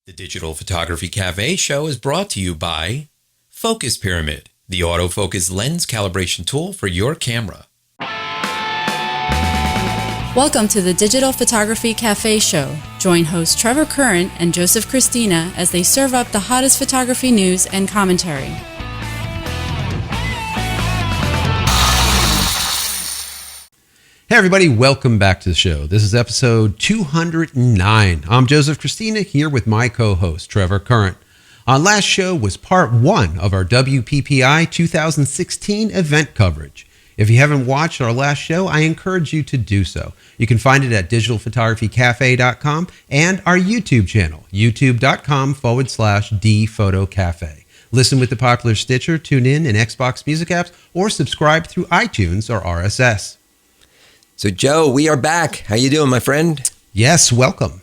The Digital Photography Cafe show is brought to you by Focus Pyramid, the autofocus lens calibration tool for your camera. Welcome to the Digital Photography Cafe show. Join host Trevor Current and Joseph Cristina as they serve up the hottest photography news and commentary. Hey everybody, welcome back to the show. This is episode 209. I'm Joseph Cristina here with my co-host Trevor Current. Our last show was part one of our WPPI 2016 event coverage. If you haven't watched our last show, I encourage you to do so. You can find it at digitalphotographycafe.com and our YouTube channel, youtube.com/dphotocafe. Listen with the popular Stitcher, TuneIn, and Xbox Music apps, or subscribe through iTunes or RSS. So, Joe, we are back. How you doing, my friend? Yes, welcome.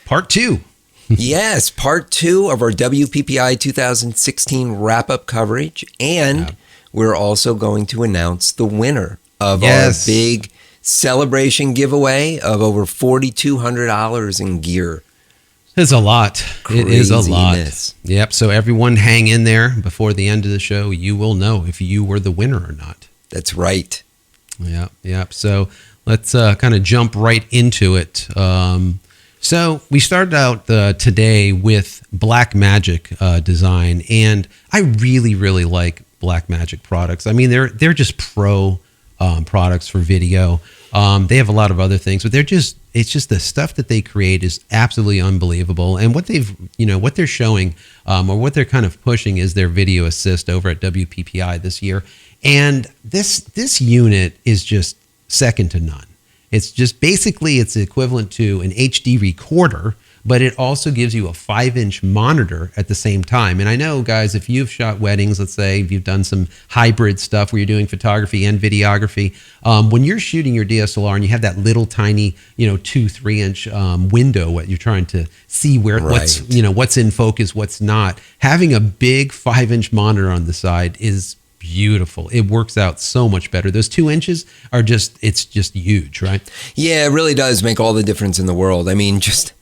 Part two. Yes, part two of our WPPI 2016 wrap-up coverage. And we're also going to announce the winner of our big celebration giveaway of over $4,200 in gear. It's a lot. It is a lot. Craziness. Yep, so everyone hang in there. Before the end of the show, you will know if you were the winner or not. That's right. Yep. So let's kind of jump right into it. So we started out today with Blackmagic design, and I really, really like Blackmagic products. I mean, they're just pro products for video. They have a lot of other things, but it's just the stuff that they create is absolutely unbelievable. And what they're showing, or what they're kind of pushing is their video assist over at WPPI this year. And this unit is just second to none. It's just basically it's equivalent to an HD recorder, but it also gives you a 5-inch monitor at the same time. And I know, guys, if you've shot weddings, let's say, if you've done some hybrid stuff where you're doing photography and videography, when you're shooting your DSLR and you have that little tiny, 2-3 inch window, what you're trying to see what's in focus, what's not, having a big 5-inch monitor on the side is beautiful. It works out so much better. Those 2 inches are just huge, right? Yeah, it really does make all the difference in the world. I mean, just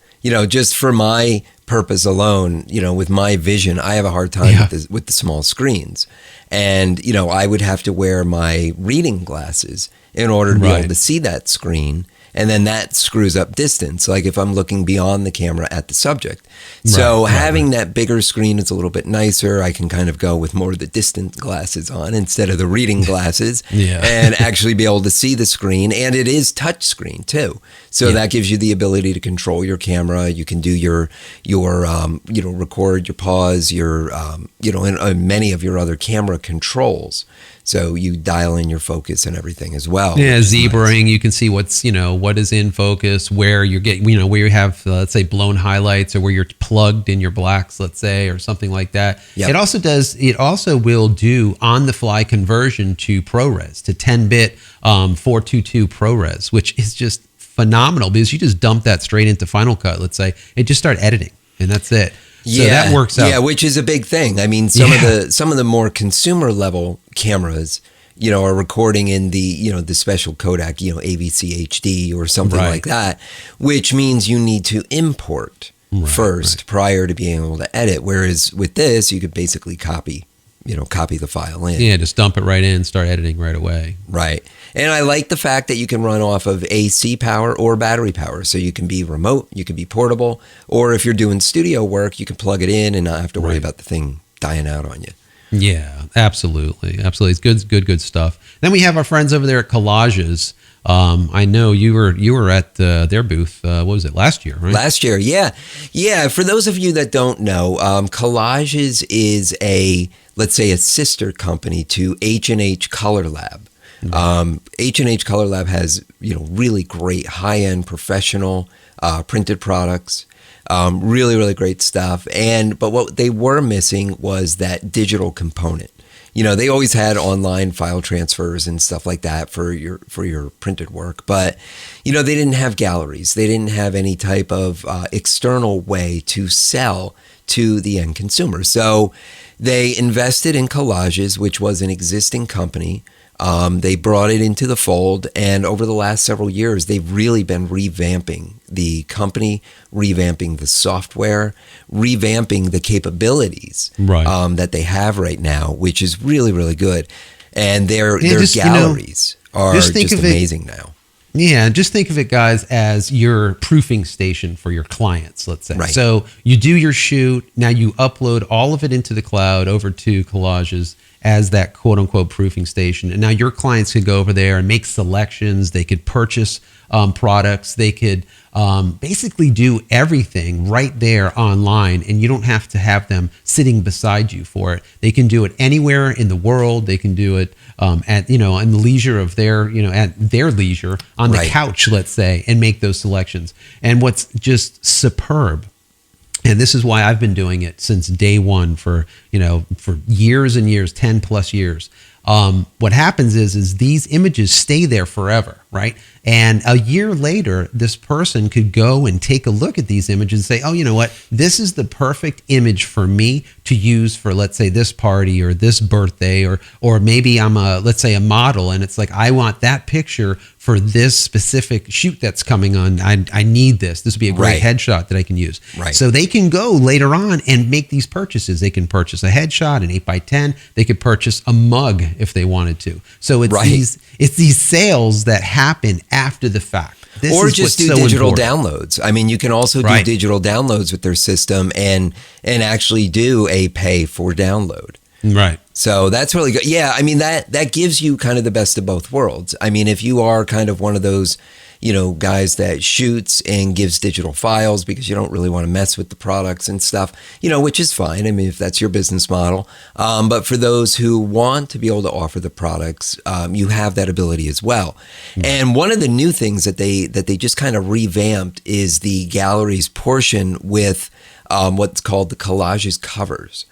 for my purpose alone, with my vision, I have a hard time with the small screens. And, I would have to wear my reading glasses in order to be able to see that screen. And then that screws up distance, like if I'm looking beyond the camera at the subject. So having that bigger screen is a little bit nicer. I can kind of go with more of the distant glasses on instead of the reading glasses and actually be able to see the screen. And it is touch screen too. So that gives you the ability to control your camera. You can do your record, your pause, and many of your other camera controls. So you dial in your focus and everything as well. Yeah, zebraing. Nice. You can see what is in focus, where you're getting, where you have, let's say, blown highlights, or where you're plugged in your blacks, let's say, or something like that. Yep. It also will do on-the-fly conversion to ProRes, to 10-bit 422 ProRes, which is just phenomenal because you just dump that straight into Final Cut, let's say, and just start editing, and that's it. So that works out. Yeah, which is a big thing. I mean, some of the more consumer level cameras, are recording in the special Kodak, AVC HD or something like that, which means you need to import first prior to being able to edit. Whereas with this, you could basically copy the file in. Yeah, just dump it right in, start editing right away. Right. And I like the fact that you can run off of AC power or battery power. So you can be remote, you can be portable, or if you're doing studio work, you can plug it in and not have to worry about the thing dying out on you. Yeah, absolutely. It's good stuff. Then we have our friends over there at Collages. I know you were at their booth. What was it, last year? Right? Last year, yeah. For those of you that don't know, Collages is let's say a sister company to H&H Color Lab. H&H Color Lab has really great high-end professional printed products. Really, really great stuff. But what they were missing was that digital component. They always had online file transfers and stuff like that for your printed work, but they didn't have galleries. They didn't have any type of external way to sell to the end consumer. So they invested in Collages, which was an existing company They brought it into the fold, and over the last several years, they've really been revamping the company, revamping the software, revamping the capabilities that they have right now, which is really, really good. And their galleries are just amazing now. Yeah, just think of it, guys, as your proofing station for your clients, let's say. Right. So you do your shoot, now you upload all of it into the cloud over to Collages as that quote-unquote proofing station. And now your clients could go over there and make selections. They could purchase products. They could basically do everything right there online, and you don't have to have them sitting beside you for it. They can do it anywhere in the world. They can do it at in the leisure of their at their leisure on the couch, let's say, and make those selections. And what's just superb, and this is why I've been doing it since day one for years and years, 10 plus years. What happens is these images stay there forever, right? And a year later, this person could go and take a look at these images and say, oh, you know what? This is the perfect image for me to use for, let's say, this party or this birthday, or maybe I'm let's say a model, and it's like, I want that picture for this specific shoot that's coming on. I need this. This would be a great headshot that I can use. Right. So they can go later on and make these purchases. They can purchase a headshot, an 8x10. They could purchase a mug if they wanted to. So it's these sales that happen after the fact. Or just do digital downloads. I mean, you can also do digital downloads with their system and actually do a pay for download. Right. So that's really good. Yeah, I mean, that gives you kind of the best of both worlds. I mean, if you are kind of one of those, guys that shoots and gives digital files because you don't really want to mess with the products and stuff, which is fine. I mean, if that's your business model. But for those who want to be able to offer the products, you have that ability as well. Mm-hmm. And one of the new things that they just kind of revamped is the galleries portion with what's called the Collages covers.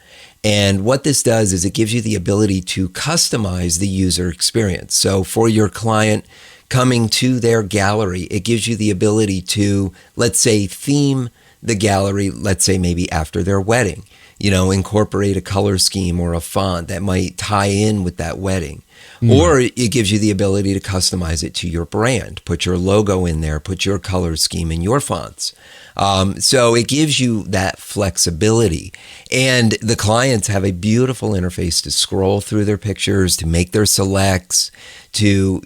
And what this does is it gives you the ability to customize the user experience. So for your client coming to their gallery, it gives you the ability to, let's say, theme the gallery, let's say maybe after their wedding, incorporate a color scheme or a font that might tie in with that wedding. Or it gives you the ability to customize it to your brand, put your logo in there, put your color scheme in your fonts. So it gives you that flexibility, and the clients have a beautiful interface to scroll through their pictures, to make their selects, to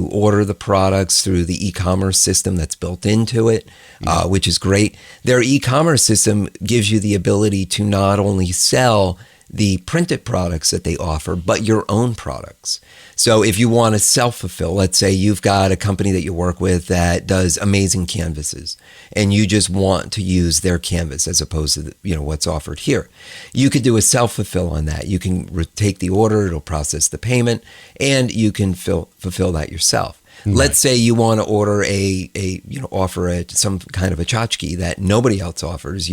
order the products through the e-commerce system that's built into it, which is great. Their e-commerce system gives you the ability to not only sell the printed products that they offer, but your own products. So if you want to self-fulfill, let's say you've got a company that you work with that does amazing canvases, and you just want to use their canvas as opposed to what's offered here. You could do a self-fulfill on that. You can take the order, it'll process the payment, and you can fulfill that yourself. Right. Let's say you want to order offer some kind of a tchotchke that nobody else offers.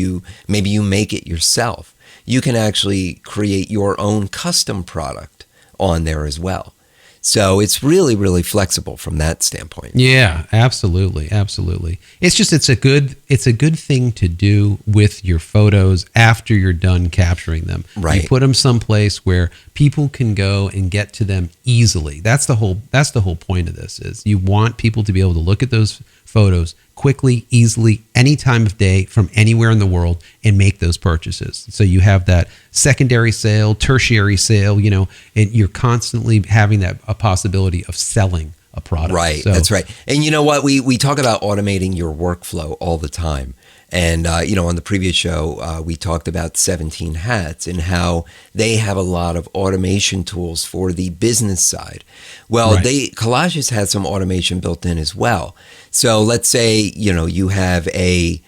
Maybe you make it yourself. You can actually create your own custom product on there as well. So it's really, really flexible from that standpoint. Yeah, absolutely. Absolutely. It's a good thing to do with your photos after you're done capturing them. Right. You put them someplace where people can go and get to them easily. That's the whole point of this, is you want people to be able to look at those photos quickly, easily, any time of day from anywhere in the world and make those purchases. So you have that secondary sale, tertiary sale, and you're constantly having a possibility of selling a product. Right, so, that's right. And you know what? We talk about automating your workflow all the time. And, on the previous show, we talked about 17 Hats and how they have a lot of automation tools for the business side. Well, Collages had some automation built in as well. So let's say, you have a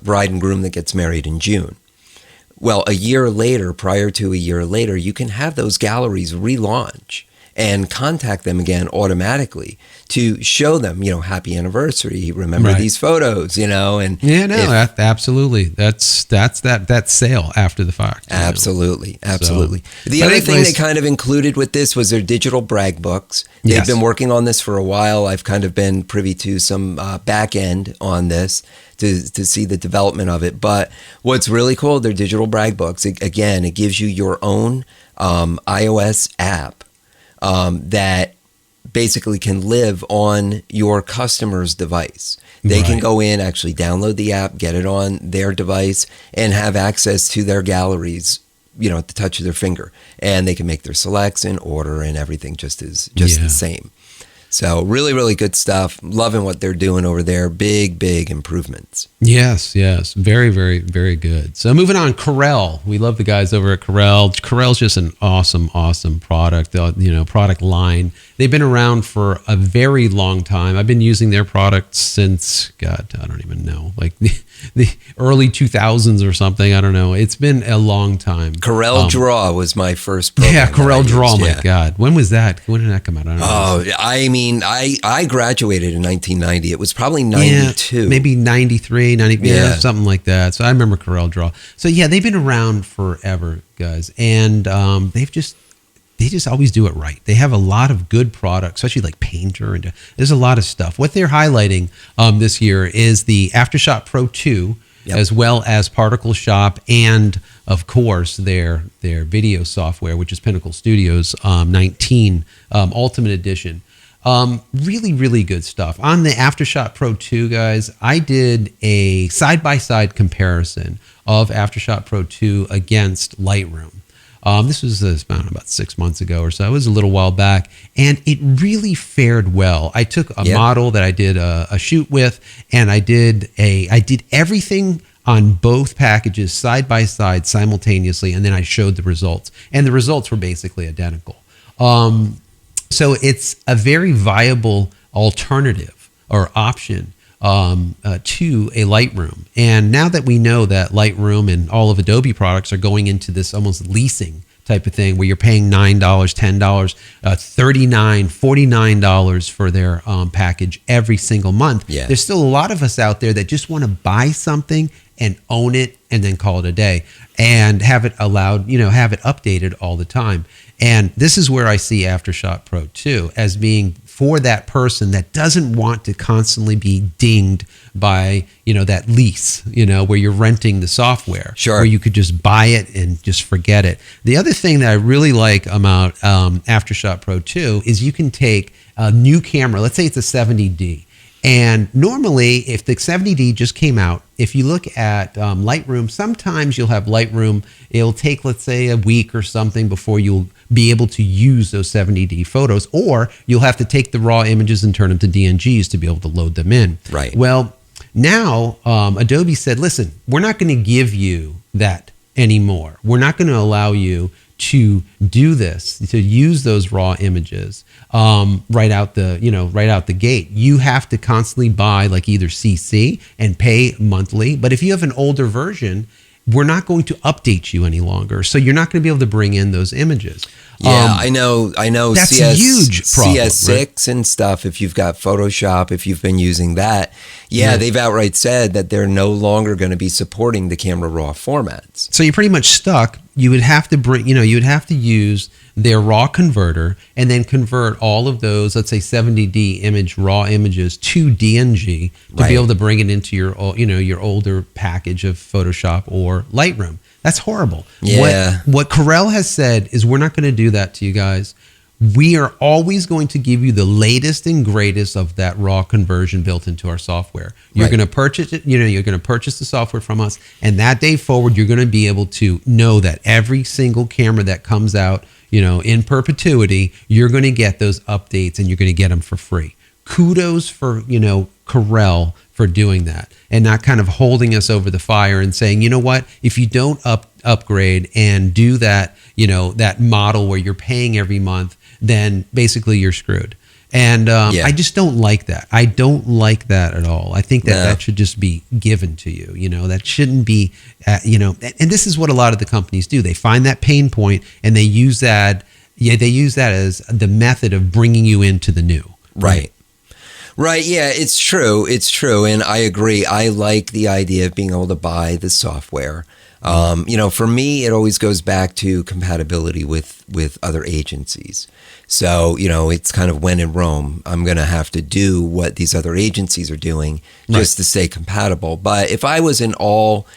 bride and groom that gets married in June. Well, prior to a year later, you can have those galleries relaunch and contact them again automatically to show them, happy anniversary, remember these photos, and absolutely. That's that sale after the fact. Absolutely. The other thing they kind of included with this was their digital brag books. They've been working on this for a while. I've kind of been privy to some back end on this to see the development of it. But what's really cool, their digital brag books, it gives you your own iOS app that basically can live on your customer's device. They can go in, actually download the app, get it on their device, and have access to their galleries, at the touch of their finger. And they can make their selects and order and everything just the same. So really, really good stuff. Loving what they're doing over there. Big, big improvements. Yes. Very, very, very good. So moving on, Corel. We love the guys over at Corel. Corel's just an awesome product, product line. They've been around for a very long time. I've been using their products since, God, I don't even know, like the early 2000s or something. I don't know. It's been a long time. Corel Draw was my first program. Yeah, Corel Draw. My God. When was that? When did that come out? I don't know. I mean, I graduated in 1990. It was probably 92. Yeah, maybe 93, 90, something like that. So I remember Corel Draw. So yeah, they've been around forever, guys. And they just always do it right. They have a lot of good products, especially like Painter, and there's a lot of stuff. What they're highlighting this year is the Aftershock Pro 2, as well as Particle Shop, and of course their video software, which is Pinnacle Studios 19 Ultimate Edition. Really, really good stuff. On the Aftershock Pro 2, guys, I did a side-by-side comparison of Aftershock Pro 2 against Lightroom. This was about 6 months ago or so. It was a little while back, and it really fared well. I took a model that I did a shoot with, and I did everything on both packages side by side simultaneously, and then I showed the results, and the results were basically identical. So it's a very viable alternative or option to a Lightroom. And now that we know that Lightroom and all of Adobe products are going into this almost leasing type of thing where you're paying $9, $10, $39, $49 for their package every single month. Yeah. There's still a lot of us out there that just want to buy something and own it and then call it a day and have it allowed, have it updated all the time. And this is where I see Aftershock Pro 2 as being for that person that doesn't want to constantly be dinged by, that lease, where you're renting the software. Sure. Where you could just buy it and just forget it. The other thing that I really like about Aftershock Pro 2 is you can take a new camera, let's say it's a 70D. And normally, if the 70D just came out, if you look at Lightroom, sometimes you'll have Lightroom, it'll take, let's say, a week or something before you'll be able to use those 70D photos, or you'll have to take the raw images and turn them to DNGs to be able to load them in. Right. Well, now Adobe said, listen, we're not going to give you that anymore. We're not going to allow you to do this, to use those raw images right out the gate. You have to constantly buy like either CC and pay monthly. But if you have an older version, we're not going to update you any longer. So you're not going to be able to bring in those images. Yeah, I know. That's a huge problem, CS6 right? And stuff. If you've got Photoshop, if you've been using that, they've outright said that they're no longer going to be supporting the camera raw formats. So you're pretty much stuck. You would have to you would have to use their raw converter and then convert all of those, let's say 70D raw images to DNG to be able to bring it into your older package of Photoshop or Lightroom. That's horrible. Yeah. What Corel has said is we're not going to do that to you guys. We are always going to give you the latest and greatest of that raw conversion built into our software. You're going to purchase it, you're going to purchase the software from us, and that day forward, you're going to be able to know that every single camera that comes out, in perpetuity, you're going to get those updates and you're going to get them for free. Kudos for, Corel for doing that and not kind of holding us over the fire and saying, you know what, if you don't upgrade and do that, that model where you're paying every month, then basically you're screwed. And I just don't like that. I don't like that at all. I think that should just be given to you. That shouldn't be, and this is what a lot of the companies do. They find that pain point and they use that. Yeah, they use that as the method of bringing you into the new. Right. Yeah, it's true. And I agree. I like the idea of being able to buy the software. For me, it always goes back to compatibility with other agencies. So, it's kind of when in Rome, I'm going to have to do what these other agencies are doing just to stay compatible. But if I was an all,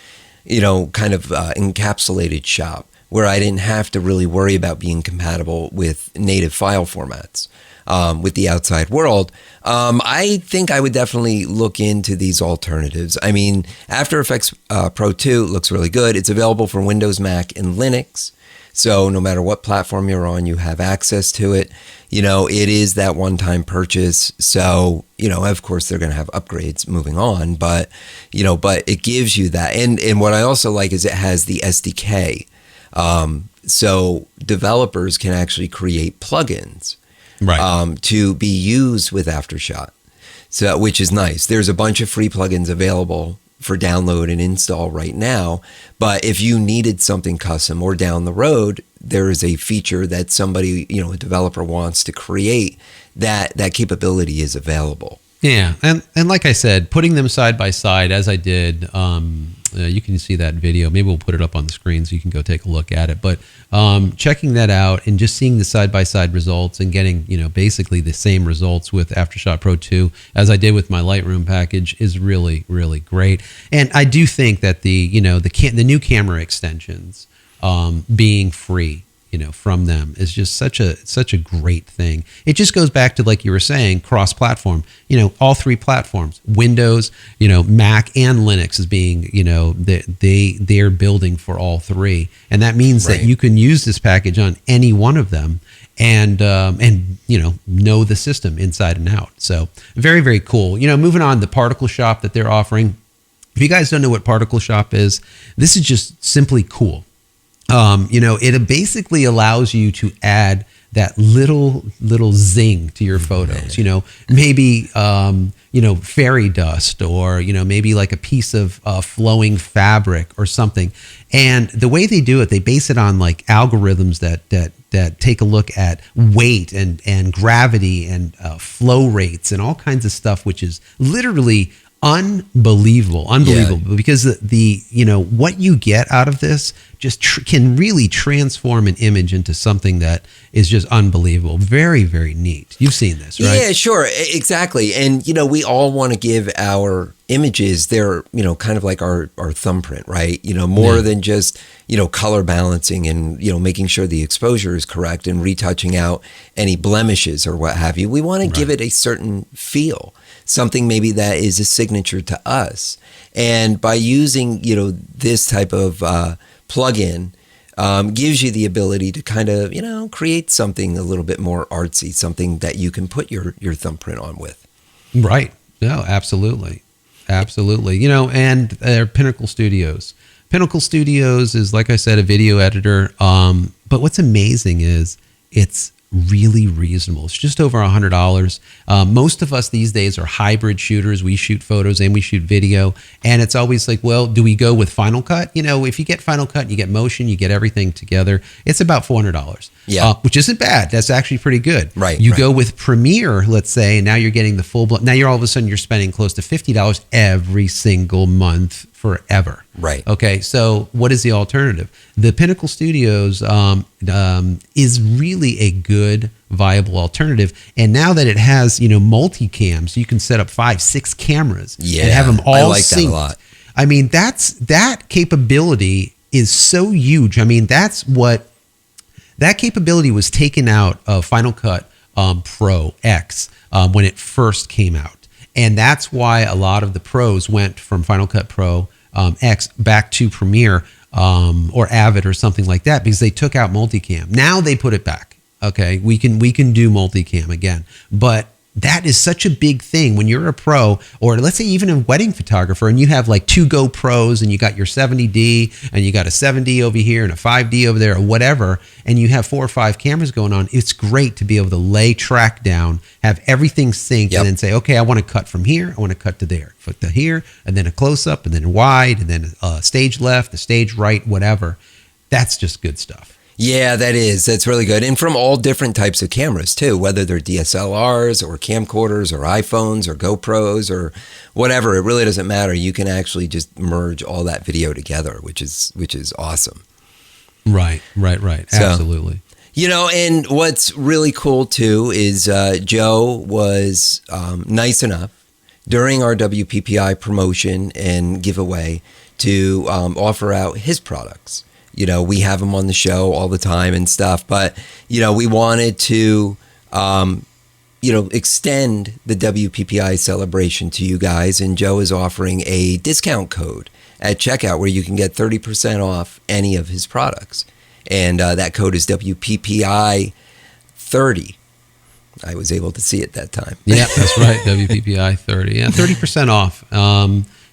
kind of encapsulated shop, where I didn't have to really worry about being compatible with native file formats with the outside world. I think I would definitely look into these alternatives. I mean, After Effects Pro 2 looks really good. It's available for Windows, Mac, and Linux. So no matter what platform you're on, you have access to it. You know, it is that one-time purchase. So, you know, of course, they're going to have upgrades moving on. But, you know, but it gives you that. And what I also like is it has the SDK. So developers can actually create plugins to be used with Aftershot, so which is nice. There's a bunch of free plugins available for download and install right now. But if you needed something custom or down the road, there is a feature that somebody, you know, a developer wants to create, that capability is available. Yeah, and like I said, putting them side by side as I did, you can see that video. Maybe we'll put it up on the screen so you can go take a look at it. But checking that out and just seeing the side by side results and getting, you know, basically the same results with Aftershot Pro 2 as I did with my Lightroom package is really, really great. And I do think that the new camera extensions being free, you know, from them is just such a great thing. It just goes back to, like you were saying, cross-platform. You know, all three platforms, Windows, you know, Mac and Linux is being, you know, they're building for all three, and that means that you can use this package on any one of them, and you know the system inside and out. So very, very cool. You know, moving on, the Particle Shop that they're offering. If you guys don't know what Particle Shop is, this is just simply cool. You know, it basically allows you to add that little zing to your photos. You know, maybe you know, fairy dust, or you know, maybe like a piece of flowing fabric or something. And the way they do it, they base it on like algorithms that take a look at weight and gravity and flow rates and all kinds of stuff, which is literally unbelievable because the you know what you get out of this just can really transform an image into something that is just unbelievable. Very, very neat. You've seen this, right? Yeah, sure, exactly. And you know, we all want to give our images their, you know, kind of like our thumbprint, right? You know, more than just, you know, color balancing and, you know, making sure the exposure is correct and retouching out any blemishes or what have you. We want to give it a certain feel, something maybe that is a signature to us. And by using, you know, this type of plugin, gives you the ability to kind of, you know, create something a little bit more artsy, something that you can put your thumbprint on with. Right. No, absolutely. Absolutely. You know, and Pinnacle Studios. Pinnacle Studios is, like I said, a video editor. But what's amazing is it's really reasonable. It's just over $100. Most of us these days are hybrid shooters. We shoot photos and we shoot video, and it's always like, well, do we go with Final Cut? You know, if you get Final Cut, you get motion, you get everything together. It's about $400. Yeah, which isn't bad. That's actually pretty good. Right. You go with Premiere, let's say, and now you're getting the full. Now you're all of a sudden you're spending close to $50 every single month forever. Right. Okay. So what is the alternative? The Pinnacle Studios is really a good, viable alternative. And now that it has, you know, multicams, you can set up 5-6 cameras and have them all I like synced. that a lot. I mean, that capability is so huge. I mean, that capability was taken out of Final Cut Pro X when it first came out. And that's why a lot of the pros went from Final Cut Pro X back to Premiere or Avid or something like that, because they took out multicam. Now they put it back. Okay, we can do multicam again, but that is such a big thing when you're a pro, or let's say even a wedding photographer, and you have like 2 GoPros and you got your 70D and you got a 7D over here and a 5D over there or whatever, and you have 4 or 5 cameras going on. It's great to be able to lay track down, have everything synced, and then say, okay, I want to cut from here, I want to cut to there, foot to here, and then a close up, and then a wide, and then a stage left, a stage right, whatever. That's just good stuff. Yeah, that's really good. And from all different types of cameras too, whether they're DSLRs or camcorders or iPhones or GoPros or whatever, it really doesn't matter. You can actually just merge all that video together, which is awesome. Right. Absolutely. You know, and what's really cool too is Joe was nice enough during our WPPI promotion and giveaway to offer out his products. You know, we have them on the show all the time and stuff, but, you know, we wanted to, you know, extend the WPPI celebration to you guys. And Joe is offering a discount code at checkout where you can get 30% off any of his products. And that code is WPPI 30. I was able to see it that time. Yeah, that's right. WPPI 30. Yeah, 30% off.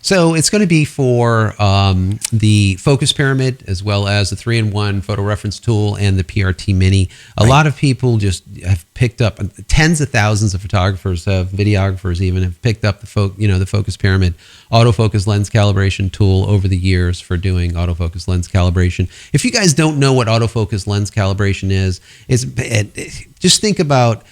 So it's going to be for the Focus Pyramid as well as the 3-in-1 photo reference tool and the PRT Mini. A lot of people just have picked up, tens of thousands of photographers, videographers even, have picked up the Focus Pyramid autofocus lens calibration tool over the years for doing autofocus lens calibration. If you guys don't know what autofocus lens calibration is, just think about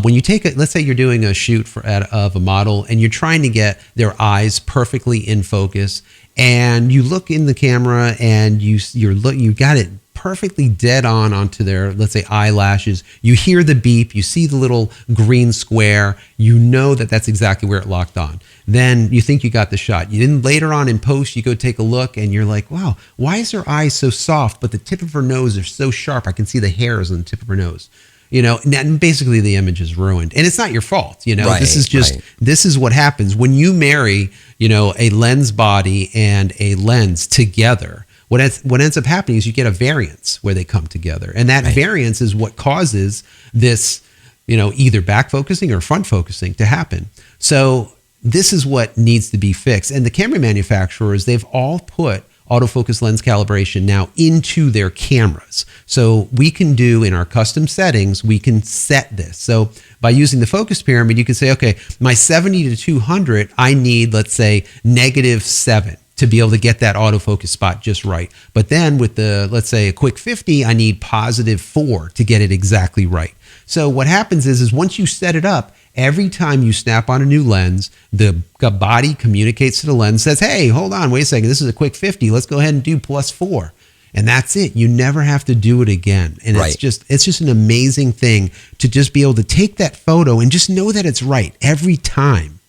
when you take let's say you're doing a shoot of a model and you're trying to get their eyes perfectly in focus, and you look in the camera and you got it perfectly dead on onto their, let's say, eyelashes. You hear the beep, you see the little green square, you know that that's exactly where it locked on. Then you think you got the shot. Then later on in post, you go take a look and you're like, wow, why is her eye so soft, but the tip of her nose is so sharp? I can see the hairs on the tip of her nose. You know, and basically the image is ruined, and it's not your fault. You know, this is what happens when you marry, you know, a lens body and a lens together. What ends up happening is you get a variance where they come together, and that variance is what causes this, you know, either back focusing or front focusing to happen. So this is what needs to be fixed, and the camera manufacturers, they've all put autofocus lens calibration now into their cameras. So we can do in our custom settings, we can set this. So by using the focus pyramid, you can say, okay, my 70 to 200, I need, let's say, -7 to be able to get that autofocus spot just right. But then with the, let's say, a quick 50, I need +4 to get it exactly right. So what happens is once you set it up, every time you snap on a new lens, the body communicates to the lens, says, hey, hold on, wait a second, this is a quick 50. Let's go ahead and do +4. And that's it. You never have to do it again. And it's just an amazing thing to just be able to take that photo and just know that it's right every time.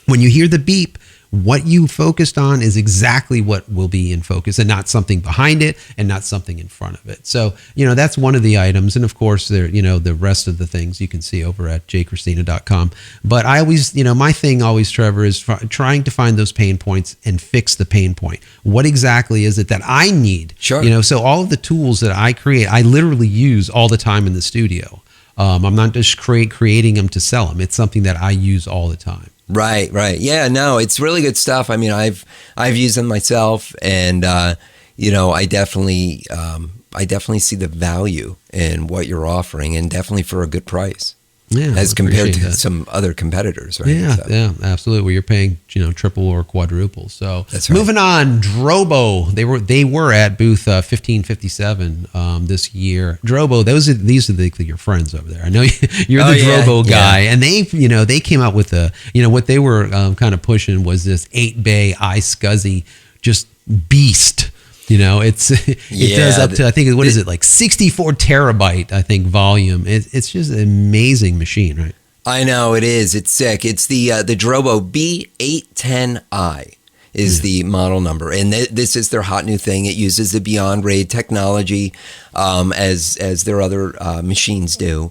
When you hear the beep, what you focused on is exactly what will be in focus, and not something behind it and not something in front of it. So, you know, that's one of the items. And of course, there, you know, the rest of the things you can see over at jcristina.com. But I always, you know, my thing always, Trevor, is trying to find those pain points and fix the pain point. What exactly is it that I need? Sure. You know, so all of the tools that I create, I literally use all the time in the studio. I'm not just creating them to sell them. It's something that I use all the time. Right. Yeah, no, it's really good stuff. I mean, I've used them myself, and you know, I definitely see the value in what you're offering, and definitely for a good price. Yeah, as compared to some other competitors, right? Yeah, yeah, absolutely. Where you're paying, you know, triple or quadruple. So that's right. Moving on, Drobo. They were at booth 1557 this year. Drobo. These are your friends over there. I know you're the Drobo guy, and they came out with what they were kind of pushing was this 8-bay iSCSI just beast. You know, it does up to, I think, what is it, like 64 terabyte, I think, volume. It's just an amazing machine, right? I know, it is. It's sick. It's the Drobo B810i is the model number. And this is their hot new thing. It uses the Beyond RAID technology as their other machines do,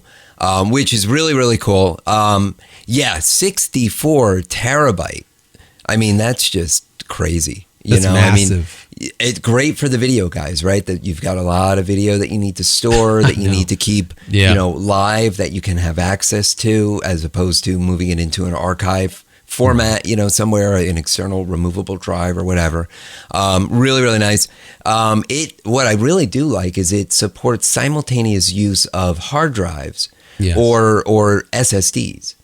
which is really, really cool. 64 terabyte. I mean, that's just crazy. That's massive. I mean, it's great for the video guys, right? That you've got a lot of video that you need to store, that you need to keep, you know, live, that you can have access to, as opposed to moving it into an archive format, you know, somewhere, an external removable drive or whatever. Really, really nice. What I really do like is it supports simultaneous use of hard drives or SSDs.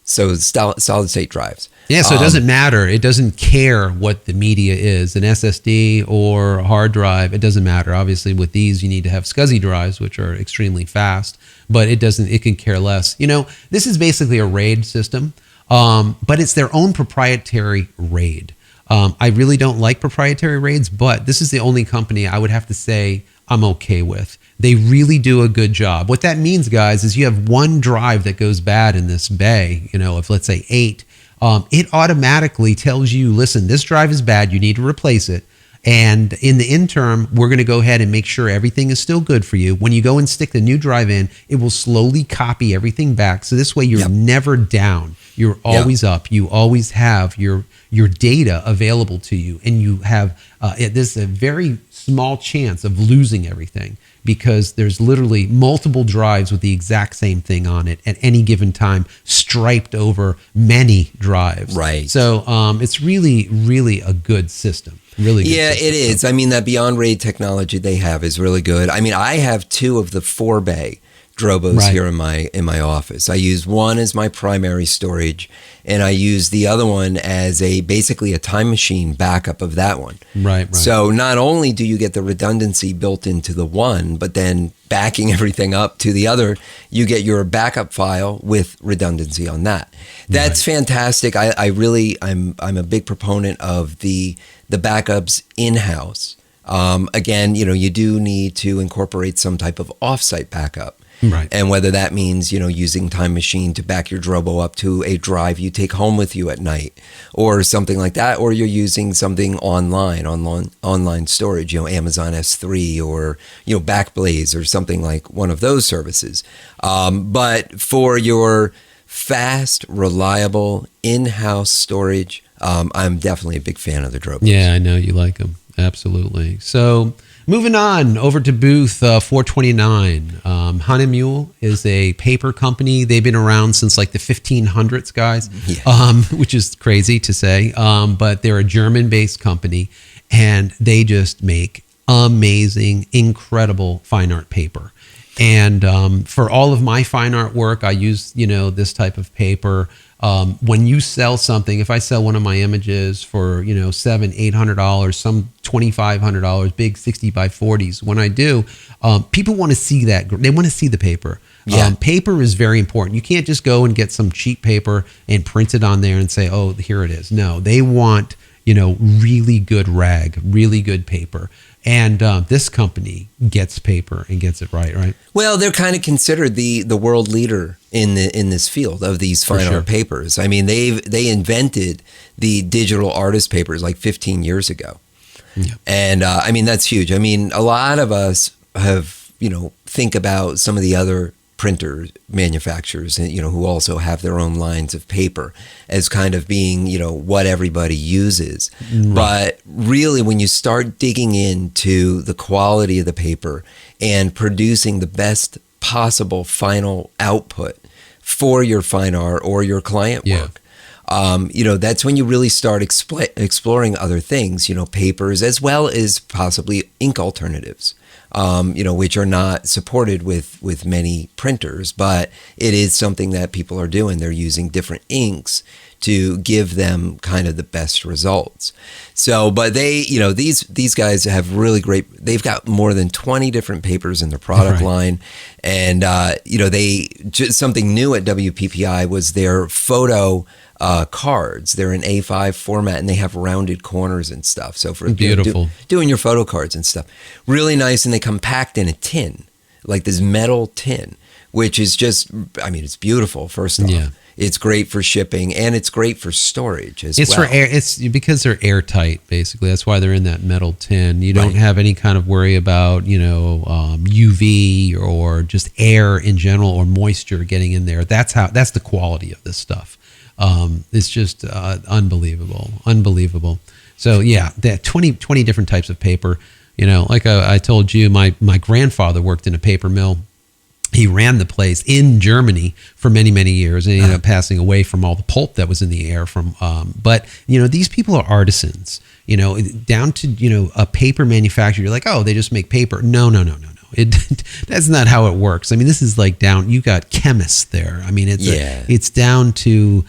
So solid state drives. Yeah, so it doesn't matter. It doesn't care what the media is, an SSD or a hard drive. It doesn't matter. Obviously, with these, you need to have SCSI drives, which are extremely fast, but it can care less. You know, this is basically a RAID system, but it's their own proprietary RAID. I really don't like proprietary RAIDs, but this is the only company I would have to say I'm okay with. They really do a good job. What that means, guys, is you have one drive that goes bad in this bay, you know, if let's say 8, it automatically tells you, listen, this drive is bad, you need to replace it. And in the interim, we're going to go ahead and make sure everything is still good for you. When you go and stick the new drive in, it will slowly copy everything back. So this way you're never down. You're always up. You always have your data available to you. And you have, there's a very small chance of losing everything, because there's literally multiple drives with the exact same thing on it at any given time, striped over many drives. Right. So it's really, really a good system. Really good system. It is. I mean, that Beyond RAID technology they have is really good. I mean, I have 2 of the 4-bay Drobos here in my office. I use one as my primary storage, and I use the other one as basically a time machine backup of that one. Right. So not only do you get the redundancy built into the one, but then backing everything up to the other, you get your backup file with redundancy on that. That's fantastic. I'm a big proponent of the backups in-house. Again, you do need to incorporate some type of offsite backup. Right. And whether that means, using Time Machine to back your Drobo up to a drive you take home with you at night or something like that, or you're using something online storage, Amazon S3 or, Backblaze or something like one of those services. But for your fast, reliable, in-house storage, I'm definitely a big fan of the Drobos. Yeah, I know you like them. Absolutely. So moving on over to booth 429. Hahnemühle is a paper company. They've been around since like the 1500s, guys, which is crazy to say. But they're a German-based company, and they just make amazing, incredible fine art paper. And for all of my fine art work, I use, this type of paper. When you sell something, if I sell one of my images for, $700-800, some $2,500, big 60 by 40s, when I do, people want to see that. They want to see the paper. Paper is very important. You can't just go and get some cheap paper and print it on there and say, oh, here it is. No, they want, really good rag, really good paper. And this company gets paper and gets it right? Well, they're kind of considered the world leader in this field of these fine art papers. I mean, they invented the digital artist papers like 15 years ago. Yeah. And I mean, that's huge. I mean, a lot of us have, think about some of the other printer manufacturers, who also have their own lines of paper as kind of being, what everybody uses. Right. But really, when you start digging into the quality of the paper and producing the best possible final output for your fine art or your client work, that's when you really start exploring other things, papers as well as possibly ink alternatives. Which are not supported with many printers, but it is something that people are doing. They're using different inks to give them kind of the best results. So, but they, these guys have really great, they've got more than 20 different papers in their product line. And, they just something new at WPPI was their photo cards. They're in A5 format, and they have rounded corners and stuff. So for beautiful doing your photo cards and stuff, really nice. And they come packed in a tin, like this metal tin, which is just, I mean, it's beautiful. First off, it's great for shipping, and it's great for storage as well. It's for air. It's because they're airtight. Basically, that's why they're in that metal tin. You don't have any kind of worry about UV or just air in general or moisture getting in there. That's the quality of this stuff. It's just unbelievable. So that 20 different types of paper. Like I told you, my grandfather worked in a paper mill. He ran the place in Germany for many, many years, and he ended up passing away from all the pulp that was in the air from. But these people are artisans. Down to a paper manufacturer. You're like, oh, they just make paper. No. That's not how it works. I mean, this is like down. You got chemists there. I mean, it's down to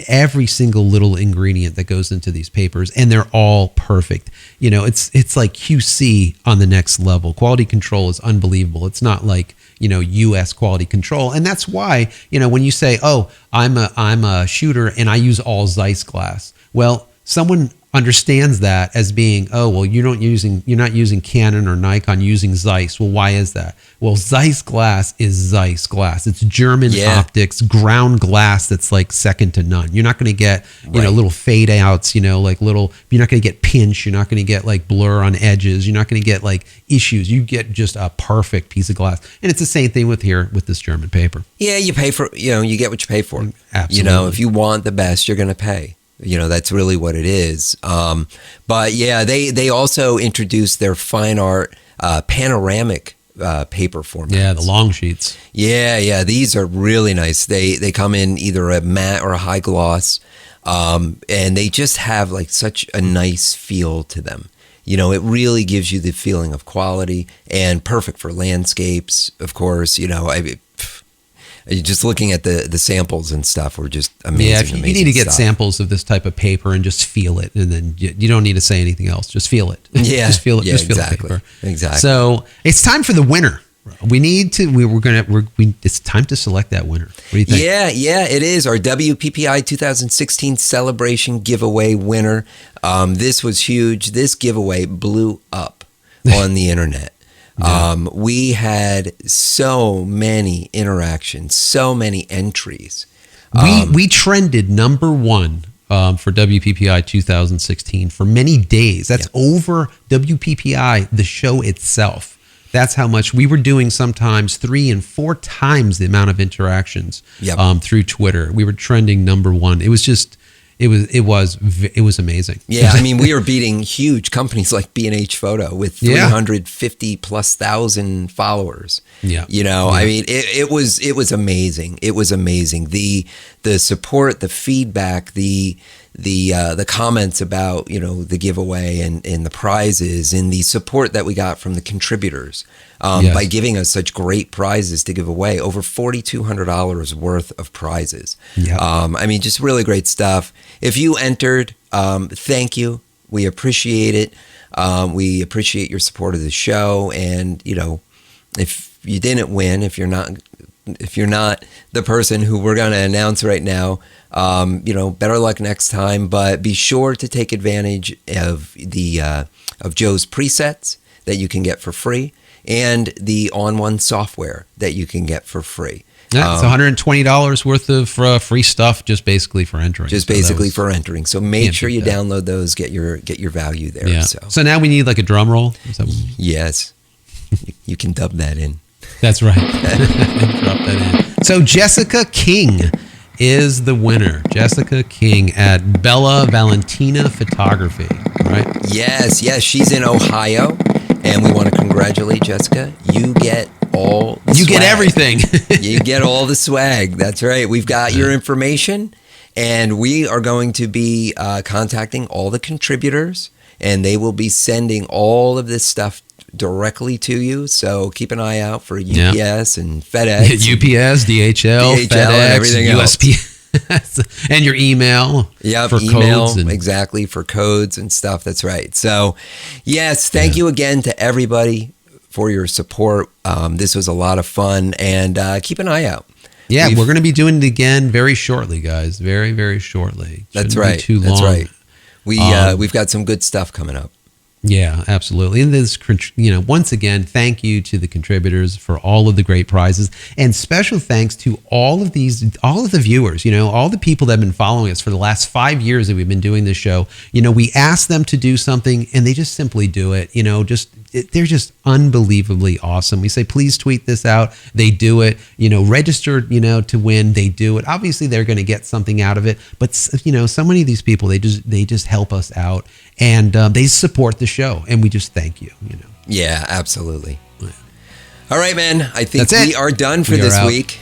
every single little ingredient that goes into these papers, and they're all perfect. It's like QC on the next level. Quality control is unbelievable. It's not like U.S. quality control, and that's why when you say, "Oh, I'm a shooter and I use all Zeiss glass," well, someone understands that as being, oh, well, you're not using Canon or Nikon, using Zeiss. Well, why is that? Well, Zeiss glass is Zeiss glass. It's German optics, ground glass that's like second to none. You're not going to get, little fade outs, like you're not going to get pinch. You're not going to get like blur on edges. You're not going to get like issues. You get just a perfect piece of glass. And it's the same thing with this German paper. Yeah, you pay for, you get what you pay for. Absolutely. If you want the best, you're going to pay. That's really what it is. But yeah, they also introduced their fine art panoramic paper format. Yeah, the long sheets. Yeah. These are really nice. They come in either a matte or a high gloss, and they just have like such a nice feel to them. It really gives you the feeling of quality, and perfect for landscapes, of course. Just looking at the samples and stuff were just amazing. Yeah, if you need to get samples of this type of paper and just feel it, and then you don't need to say anything else. Just feel it. Yeah, just feel it. Yeah, just feel exactly. the paper. Exactly. So it's time for the winner. It's time to select that winner. What do you think? Yeah, it is our WPPI 2016 celebration giveaway winner. This was huge. This giveaway blew up on the internet. Yeah. We had so many interactions, so many entries. We trended number one for WPPI 2016 for many days. That's over WPPI, the show itself. That's how much we were doing, sometimes 3 and 4 times the amount of interactions through Twitter. We were trending number one. It was just... It was amazing. Yeah, I mean, we were beating huge companies like B&H Photo with 350,000+ followers. Yeah, I mean, it was amazing. It was amazing. The support, the feedback, the comments about the giveaway and the prizes, and the support that we got from the contributors by giving us such great prizes to give away, over $4,200 worth of prizes. I mean, just really great stuff. If you entered, thank you. We appreciate it. We appreciate your support of the show. And if you didn't win, if you're not the person who we're going to announce right now, better luck next time. But be sure to take advantage of of Joe's presets that you can get for free, and the On1 software that you can get for free. Yeah, it's $120 worth of free stuff, just basically for entering. For entering. So make sure you download those, get your value there. Yeah. So now we need like a drum roll. Yes, you can dub that in. That's right. Drop that in. So Jessica King is the winner. Jessica King at Bella Valentina Photography, right? Yes. She's in Ohio, and we want to congratulate Jessica. You get all the swag. Get everything. You get all the swag. That's right. We've got your information, and we are going to be contacting all the contributors, and they will be sending all of this stuff directly to you. So keep an eye out for UPS and FedEx. UPS, DHL, FedEx, and everything USPS. And your email. For email, codes exactly, for codes and stuff. That's right. So yes, thank you again to everybody for your support. This was a lot of fun, and keep an eye out. Yeah, we're going to be doing it again very shortly, guys. Very, very shortly. That's right. Too long. That's right. We've got some good stuff coming up. Yeah, absolutely. And this, once again, thank you to the contributors for all of the great prizes, and special thanks to all of the viewers, all the people that have been following us for the last 5 years that we've been doing this show. We ask them to do something and they just simply do it. They're just unbelievably awesome. We say, please tweet this out. They do it. Register, to win. They do it. Obviously, they're going to get something out of it. But so many of these people, they just help us out, and they support the show, and we just thank you. Yeah, absolutely. All right, man. I think we are done for this week.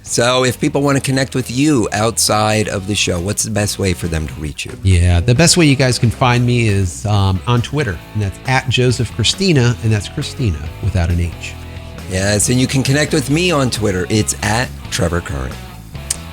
So if people want to connect with you outside of the show, what's the best way for them to reach you? Yeah, the best way you guys can find me is on Twitter, and that's at Joseph Cristina, and that's Cristina without an H. Yes, and you can connect with me on Twitter. It's at Trevor Current.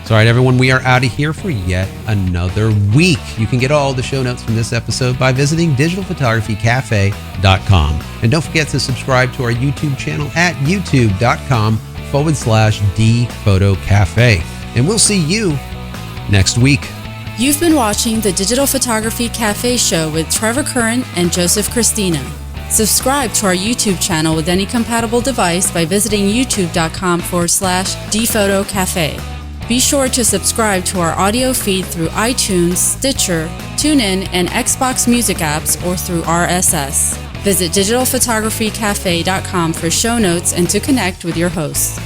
So, all right, everyone, we are out of here for yet another week. You can get all the show notes from this episode by visiting digitalphotographycafe.com. And don't forget to subscribe to our YouTube channel at youtube.com/DPhotoCafe. And we'll see you next week. You've been watching the Digital Photography Cafe Show with Trevor Curran and Joseph Cristina. Subscribe to our YouTube channel with any compatible device by visiting youtube.com/dphotocafe. Be sure to subscribe to our audio feed through iTunes, Stitcher, TuneIn, and Xbox Music apps or through RSS. Visit digitalphotographycafe.com for show notes and to connect with your hosts.